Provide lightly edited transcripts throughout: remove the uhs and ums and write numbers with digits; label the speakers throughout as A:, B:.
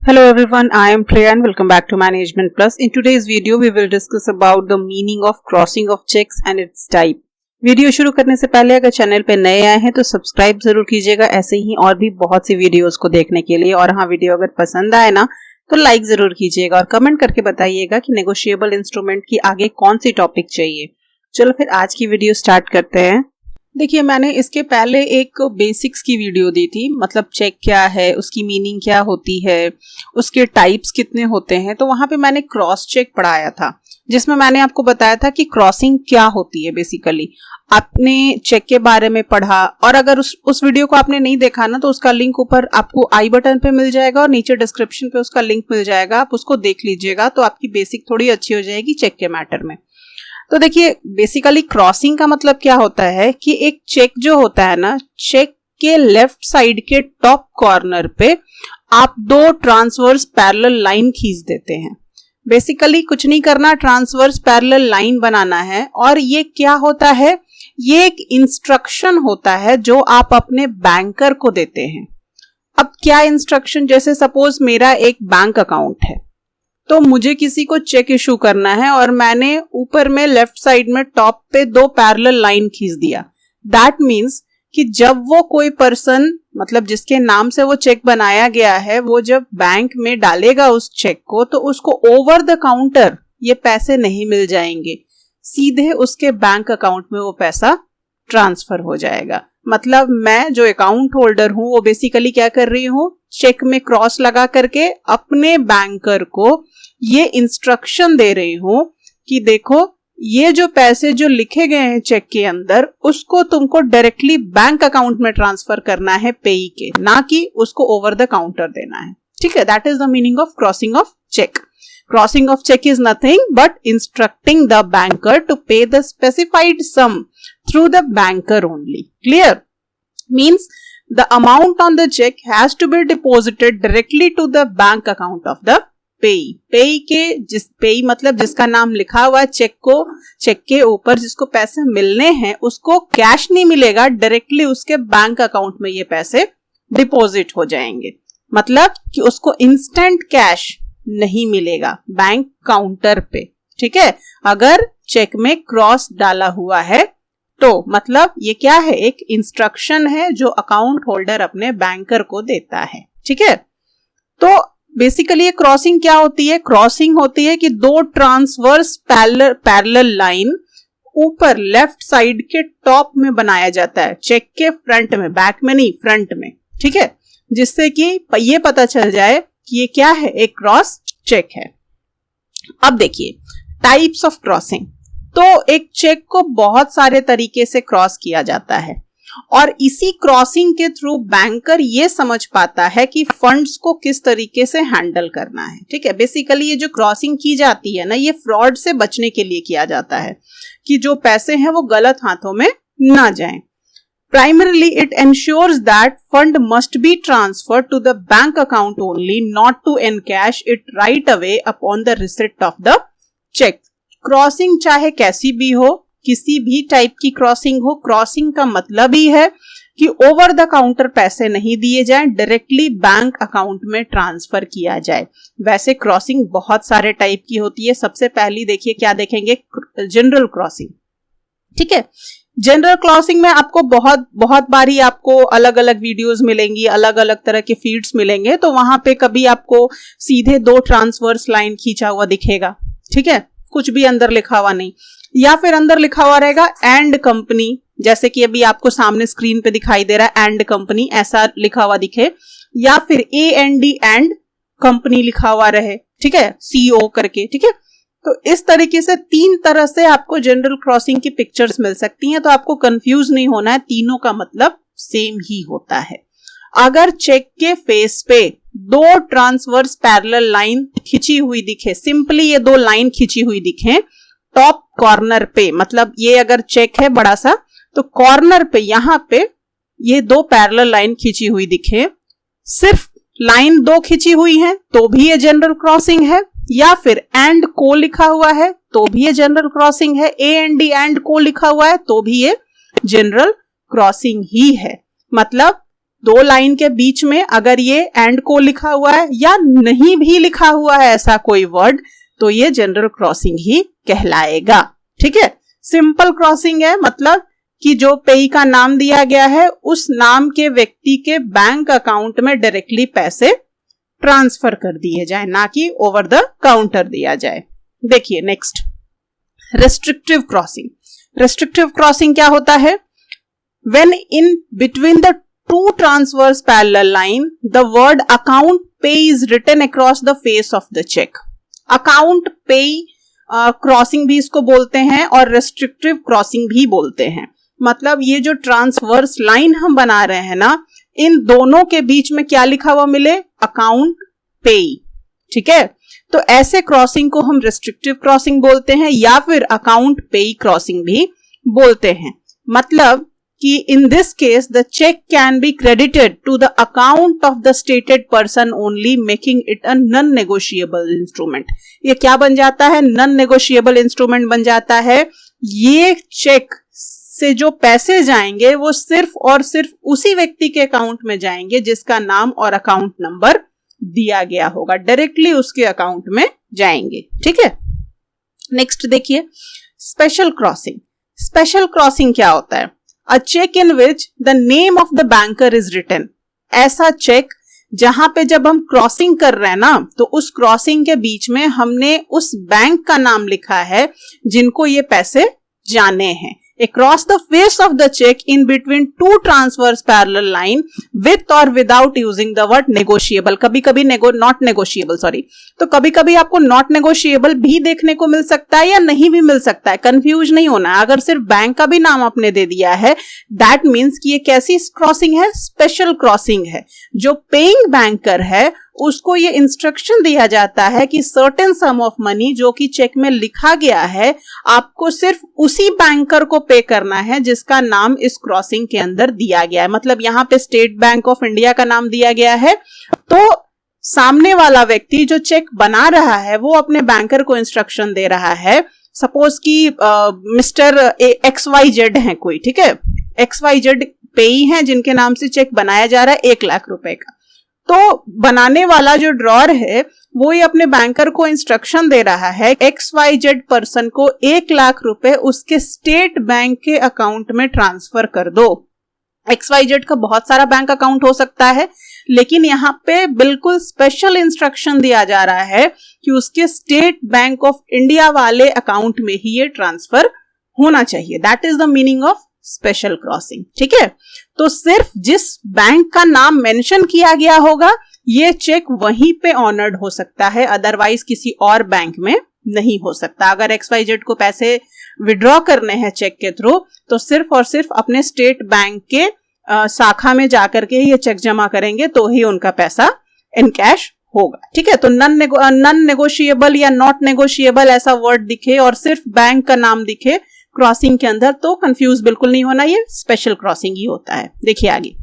A: Hello everyone, I am Priya and welcome back to Management Plus. In today's video, we will discuss about the meaning of crossing of checks and its type. Video शुरू करने से पहले अगर channel पे नए आए हैं तो सब्सक्राइब जरूर कीजिएगा, ऐसे ही और भी बहुत सी वीडियोस को देखने के लिए। और हाँ, वीडियो अगर पसंद आए ना तो लाइक जरूर कीजिएगा और कमेंट करके बताइएगा कि नेगोशिएबल इंस्ट्रूमेंट की आगे कौन सी टॉपिक चाहिए। चलो फिर आज की वीडियो स्टार्ट करते हैं। देखिए, मैंने इसके पहले एक बेसिक्स की वीडियो दी थी, मतलब चेक क्या है, उसकी मीनिंग क्या होती है, उसके टाइप्स कितने होते हैं। तो वहां पे मैंने क्रॉस चेक पढ़ाया था, जिसमें मैंने आपको बताया था कि क्रॉसिंग क्या होती है। बेसिकली आपने चेक के बारे में पढ़ा, और अगर उस वीडियो को आपने नहीं देखा ना तो उसका लिंक ऊपर आपको आई बटन पे मिल जाएगा और नीचे डिस्क्रिप्शन पे उसका लिंक मिल जाएगा, आप उसको देख लीजिएगा तो आपकी बेसिक थोड़ी अच्छी हो जाएगी चेक के मैटर में। तो देखिए, बेसिकली क्रॉसिंग का मतलब क्या होता है कि एक चेक जो होता है ना, चेक के लेफ्ट साइड के टॉप कॉर्नर पे आप दो ट्रांसवर्स पैरेलल लाइन खींच देते हैं। बेसिकली कुछ नहीं करना, ट्रांसवर्स पैरेलल लाइन बनाना है। और ये क्या होता है, ये एक इंस्ट्रक्शन होता है जो आप अपने बैंकर को देते हैं। अब क्या इंस्ट्रक्शन, जैसे सपोज मेरा एक बैंक अकाउंट है तो मुझे किसी को चेक इशू करना है और मैंने ऊपर में लेफ्ट साइड में टॉप पे दो पैरेलल लाइन खींच दिया। दैट मीन्स कि जब वो कोई पर्सन, मतलब जिसके नाम से वो चेक बनाया गया है, वो जब बैंक में डालेगा उस चेक को, तो उसको ओवर द काउंटर ये पैसे नहीं मिल जाएंगे, सीधे उसके बैंक अकाउंट में वो पैसा ट्रांसफर हो जाएगा। मतलब मैं जो अकाउंट होल्डर हूं वो बेसिकली क्या कर रही हूं, चेक में क्रॉस लगा करके अपने बैंकर को ये इंस्ट्रक्शन दे रही हूं कि देखो, ये जो पैसे जो लिखे गए हैं चेक के अंदर, उसको तुमको डायरेक्टली बैंक अकाउंट में ट्रांसफर करना है पेई के, ना कि उसको ओवर द काउंटर देना है। ठीक है, that is the meaning of crossing of cheque. Crossing of check is nothing but instructing the banker to pay the specified sum through the banker only. Clear? Means the amount on the check has to be deposited directly to the bank account of the payee. Payee के payee मतलब जिसका नाम लिखा हुआ है check के ऊपर जिसको पैसे मिलने हैं, उसको कैश नहीं मिलेगा, डायरेक्टली उसके बैंक अकाउंट में ये पैसे डिपॉजिट हो जाएंगे। मतलब कि उसको इंस्टेंट कैश नहीं मिलेगा बैंक काउंटर पे। ठीक है, अगर चेक में क्रॉस डाला हुआ है तो मतलब ये क्या है, एक इंस्ट्रक्शन है जो अकाउंट होल्डर अपने बैंकर को देता है। ठीक है, तो बेसिकली ये क्रॉसिंग क्या होती है, क्रॉसिंग होती है कि दो ट्रांसवर्स पैरेलल लाइन ऊपर लेफ्ट साइड के टॉप में बनाया जाता है, चेक के फ्रंट में, बैक में नहीं, फ्रंट में। ठीक है, जिससे कि ये पता चल जाए कि ये क्या है, एक क्रॉस चेक है। अब देखिए टाइप्स ऑफ क्रॉसिंग। तो एक चेक को बहुत सारे तरीके से क्रॉस किया जाता है और इसी क्रॉसिंग के थ्रू बैंकर ये समझ पाता है कि फंड्स को किस तरीके से हैंडल करना है। ठीक है, बेसिकली ये जो क्रॉसिंग की जाती है ना, ये फ्रॉड से बचने के लिए किया जाता है कि जो पैसे हैं वो गलत हाथों में ना जाएं। Primarily, it ensures that fund must be transferred to the bank account only, not to encash it right away upon the receipt of the check. Crossing चाहे कैसी भी हो, किसी भी टाइप की क्रॉसिंग हो, क्रॉसिंग का मतलब ही है कि ओवर द काउंटर पैसे नहीं दिए जाएं, डायरेक्टली बैंक अकाउंट में ट्रांसफर किया जाए। वैसे क्रॉसिंग बहुत सारे टाइप की होती है। सबसे पहली देखिए क्या देखेंगे, जनरल क्रॉसिंग। ठीक है, जनरल क्रॉसिंग में आपको बहुत बारी आपको अलग अलग वीडियोस मिलेंगी, अलग अलग तरह के फीड्स मिलेंगे, तो वहां पे कभी आपको सीधे दो ट्रांसवर्स लाइन खींचा हुआ दिखेगा। ठीक है, कुछ भी अंदर लिखा हुआ नहीं, या फिर अंदर लिखा हुआ रहेगा एंड कंपनी, जैसे कि अभी आपको सामने स्क्रीन पे दिखाई दे रहा है एंड कंपनी, ऐसा लिखा हुआ दिखे, या फिर AND एंड कंपनी लिखा हुआ रहे। ठीक है, CO करके। ठीक है, तो इस तरीके से तीन तरह से आपको जनरल क्रॉसिंग की पिक्चर्स मिल सकती हैं, तो आपको कंफ्यूज नहीं होना है, तीनों का मतलब सेम ही होता है। अगर चेक के फेस पे दो ट्रांसवर्स पैरेलल लाइन खिंची हुई दिखे, सिंपली ये दो लाइन खिंची हुई दिखे टॉप कॉर्नर पे, मतलब ये अगर चेक है बड़ा सा तो कॉर्नर पे यहां पे ये दो पैरेलल लाइन खिंची हुई दिखे, सिर्फ लाइन दो खिंची हुई है तो भी ये जनरल क्रॉसिंग है, या फिर एंड को लिखा हुआ है तो भी ये जनरल क्रॉसिंग है, AND एंड को लिखा हुआ है तो भी ये जनरल क्रॉसिंग ही है। मतलब दो लाइन के बीच में अगर ये एंड को लिखा हुआ है या नहीं भी लिखा हुआ है ऐसा कोई वर्ड, तो ये जनरल क्रॉसिंग ही कहलाएगा। ठीक है, सिंपल क्रॉसिंग है, मतलब कि जो पेई का नाम दिया गया है उस नाम के व्यक्ति के बैंक अकाउंट में डायरेक्टली पैसे ट्रांसफर कर दिए जाए, ना कि ओवर द काउंटर दिया जाए। देखिए next, restrictive crossing. Restrictive crossing क्या होता है? When in between the two transverse parallel line, the word account pay is written across the face of the check. Account pay crossing भी इसको बोलते हैं और रेस्ट्रिक्टिव क्रॉसिंग भी बोलते हैं। मतलब ये जो ट्रांसवर्स लाइन हम बना रहे हैं ना, इन दोनों के बीच में क्या लिखा हुआ मिले? अकाउंट पे। ठीक है, तो ऐसे क्रॉसिंग को हम रेस्ट्रिक्टिव क्रॉसिंग बोलते हैं या फिर अकाउंट पे क्रॉसिंग भी बोलते हैं। मतलब कि in this case the check can be credited to the account of the stated person only, making it a non-negotiable instrument. ये क्या बन जाता है? non-negotiable instrument बन जाता है। ये चेक से जो पैसे जाएंगे वो सिर्फ और सिर्फ उसी व्यक्ति के अकाउंट में जाएंगे जिसका नाम और अकाउंट नंबर दिया गया होगा, डायरेक्टली उसके अकाउंट में जाएंगे। ठीक है, नेक्स्ट देखिए, स्पेशल क्रॉसिंग। स्पेशल क्रॉसिंग क्या होता है? A check in which the name of the banker is written. ऐसा चेक जहां पे जब हम क्रॉसिंग कर रहे हैं ना, तो उस क्रॉसिंग के बीच में हमने उस बैंक का नाम लिखा है जिनको ये पैसे जाने हैं। Across the face of the check in between two transverse parallel line with or without using the word negotiable. कभी कभी not negotiable, sorry, तो कभी कभी आपको not negotiable भी देखने को मिल सकता है या नहीं भी मिल सकता है, कंफ्यूज नहीं होना। अगर सिर्फ बैंक का भी नाम आपने दे दिया है, दैट मीन्स कि ये कैसी क्रॉसिंग है? स्पेशल क्रॉसिंग है। जो पेइंग बैंकर है उसको ये इंस्ट्रक्शन दिया जाता है कि सर्टेन सम ऑफ मनी जो कि चेक में लिखा गया है आपको सिर्फ उसी बैंकर को पे करना है जिसका नाम इस क्रॉसिंग के अंदर दिया गया है। मतलब यहाँ पे स्टेट बैंक ऑफ इंडिया का नाम दिया गया है, तो सामने वाला व्यक्ति जो चेक बना रहा है वो अपने बैंकर को इंस्ट्रक्शन दे रहा है। सपोज कि मिस्टर XYZ है कोई, ठीक है, XYZ पेई हैं जिनके नाम से चेक बनाया जा रहा है 1 लाख रुपए का। तो बनाने वाला जो ड्रॉर है वो ये अपने बैंकर को इंस्ट्रक्शन दे रहा है XYZ पर्सन को 1 लाख रुपए उसके स्टेट बैंक के अकाउंट में ट्रांसफर कर दो। XYZ का बहुत सारा बैंक अकाउंट हो सकता है, लेकिन यहाँ पे बिल्कुल स्पेशल इंस्ट्रक्शन दिया जा रहा है कि उसके स्टेट बैंक ऑफ इंडिया वाले अकाउंट में ही ये ट्रांसफर होना चाहिए। That is the meaning of special crossing. ठीक है, तो सिर्फ जिस बैंक का नाम मेंशन किया गया होगा ये चेक वहीं पे ऑनर्ड हो सकता है, अदरवाइज किसी और बैंक में नहीं हो सकता। अगर XYZ को पैसे विड्रॉ करने हैं चेक के थ्रू, तो सिर्फ और सिर्फ अपने स्टेट बैंक के शाखा में जाकर के ये चेक जमा करेंगे तो ही उनका पैसा इन कैश होगा। ठीक है, तो नॉन नेगोशिएबल या नॉट नेगोशिएबल ऐसा वर्ड दिखे और सिर्फ बैंक का नाम दिखे क्रॉसिंग के अंदर तो कंफ्यूज बिल्कुल नहीं होना, ये स्पेशल क्रॉसिंग ही होता है। देखिए आगे,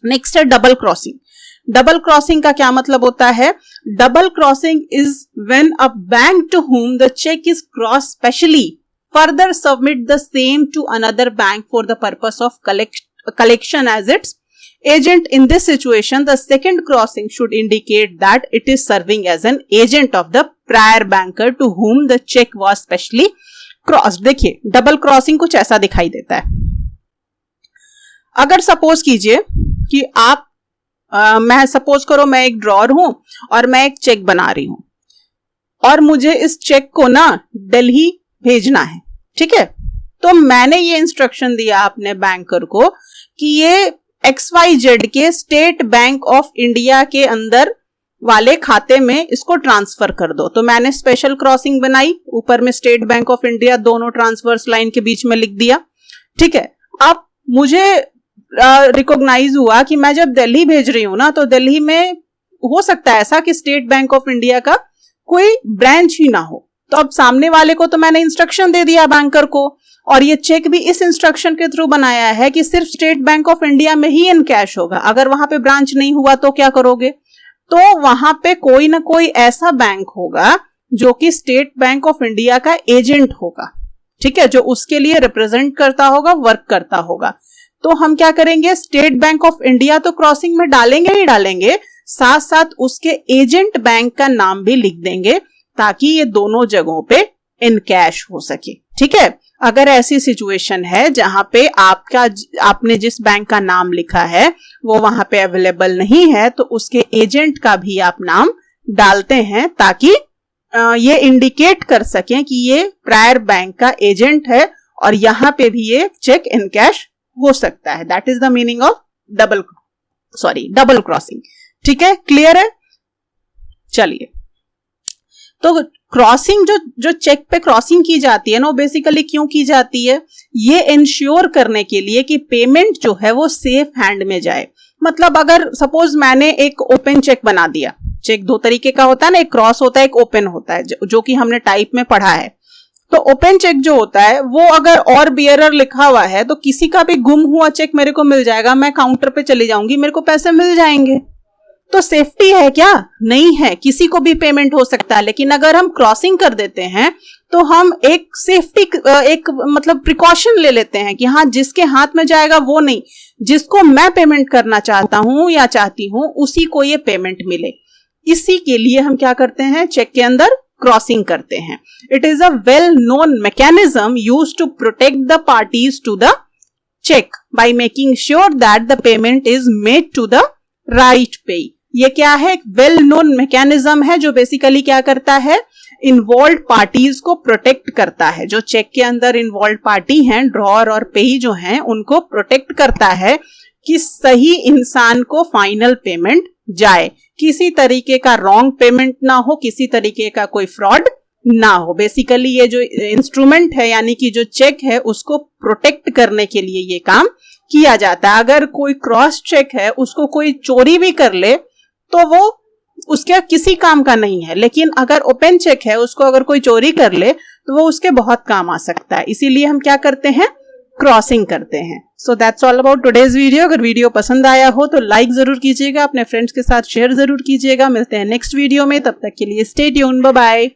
A: नेक्स्ट है डबल क्रॉसिंग। डबल क्रॉसिंग का क्या मतलब होता है? Double crossing is when a bank to whom the check is crossed specially further submit the same to another bank for the purpose of collection as its agent. In this situation, the second crossing should indicate that it is serving as an agent of the prior banker to whom the check was specially crossed. देखिए double crossing कुछ ऐसा दिखाई देता है। अगर suppose कीजिए कि आप मैं सपोज करो मैं एक ड्रॉर हूं और मैं एक चेक बना रही हूं और मुझे इस चेक को ना दिल्ली भेजना है। ठीक है, तो मैंने ये इंस्ट्रक्शन दिया अपने बैंकर को कि ये XYZ के स्टेट बैंक ऑफ इंडिया के अंदर वाले खाते में इसको ट्रांसफर कर दो। तो मैंने स्पेशल क्रॉसिंग बनाई, ऊपर में स्टेट बैंक ऑफ इंडिया दोनों ट्रांसवर्स लाइन के बीच में लिख दिया। ठीक है, अब मुझे रिकॉग्नाइज हुआ कि मैं जब दिल्ली भेज रही हूं ना, तो दिल्ली में हो सकता है ऐसा कि स्टेट बैंक ऑफ इंडिया का कोई ब्रांच ही ना हो। तो अब सामने वाले को तो मैंने इंस्ट्रक्शन दे दिया बैंकर को, और ये चेक भी इस इंस्ट्रक्शन के थ्रू बनाया है कि सिर्फ स्टेट बैंक ऑफ इंडिया में ही इन कैश होगा। अगर वहां पे ब्रांच नहीं हुआ तो क्या करोगे? तो वहां पे कोई ना कोई ऐसा बैंक होगा जो कि स्टेट बैंक ऑफ इंडिया का एजेंट होगा। ठीक है, जो उसके लिए रिप्रेजेंट करता होगा, वर्क करता होगा। तो हम क्या करेंगे, स्टेट बैंक ऑफ इंडिया तो क्रॉसिंग में डालेंगे ही डालेंगे, साथ साथ उसके एजेंट बैंक का नाम भी लिख देंगे ताकि ये दोनों जगहों पे इनकैश हो सके। ठीक है, अगर ऐसी सिचुएशन है जहां पे आपने जिस बैंक का नाम लिखा है वो वहां पे अवेलेबल नहीं है, तो उसके एजेंट का भी आप नाम डालते हैं ताकि ये इंडिकेट कर सकें कि ये प्रायर बैंक का एजेंट है और यहां पे भी ये चेक इनकैश हो सकता है। That is the meaning of double crossing. ठीक है, क्लियर है। चलिए, तो क्रॉसिंग जो चेक पे क्रॉसिंग की जाती है ना, वो बेसिकली क्यों की जाती है, ये इंश्योर करने के लिए कि पेमेंट जो है वो सेफ हैंड में जाए। मतलब अगर सपोज मैंने एक ओपन चेक बना दिया, चेक दो तरीके का होता है ना, एक क्रॉस होता है, एक ओपन होता है, जो कि हमने टाइप में पढ़ा है। तो ओपन चेक जो होता है वो अगर और बियरर लिखा हुआ है तो किसी का भी गुम हुआ चेक मेरे को मिल जाएगा, मैं काउंटर पे चली जाऊंगी, मेरे को पैसे मिल जाएंगे। तो सेफ्टी है क्या? नहीं है, किसी को भी पेमेंट हो सकता है। लेकिन अगर हम क्रॉसिंग कर देते हैं तो हम एक सेफ्टी मतलब प्रिकॉशन ले लेते हैं कि हाँ, जिसके हाथ में जाएगा वो नहीं, जिसको मैं पेमेंट करना चाहता हूं या चाहती हूं उसी को ये पेमेंट मिले। इसी के लिए हम क्या करते हैं, चेक के अंदर क्रॉसिंग करते हैं। It is a well known mechanism used to protect the parties to the cheque by making sure that the payment is made to the right payee. ये क्या है, एक वेल नोन मैकेनिज्म है जो बेसिकली क्या करता है, इन्वॉल्व पार्टीज को प्रोटेक्ट करता है। जो चेक के अंदर इन्वॉल्व पार्टी हैं, ड्रॉअर और पेई जो हैं, उनको प्रोटेक्ट करता है कि सही इंसान को फाइनल पेमेंट जाए, किसी तरीके का रॉन्ग पेमेंट ना हो, किसी तरीके का कोई फ्रॉड ना हो। बेसिकली ये जो इंस्ट्रूमेंट है यानी कि जो चेक है उसको प्रोटेक्ट करने के लिए ये काम किया जाता है। अगर कोई क्रॉस चेक है उसको कोई चोरी भी कर ले तो वो उसके किसी काम का नहीं है, लेकिन अगर ओपन चेक है उसको अगर कोई चोरी कर ले तो वो उसके बहुत काम आ सकता है। इसीलिए हम क्या करते हैं, क्रॉसिंग करते हैं। So that's all about today's video. अगर वीडियो पसंद आया हो तो लाइक जरूर कीजिएगा, अपने फ्रेंड्स के साथ शेयर जरूर कीजिएगा। मिलते हैं नेक्स्ट वीडियो में, तब तक के लिए स्टे ट्यून्ड, बाय बाय।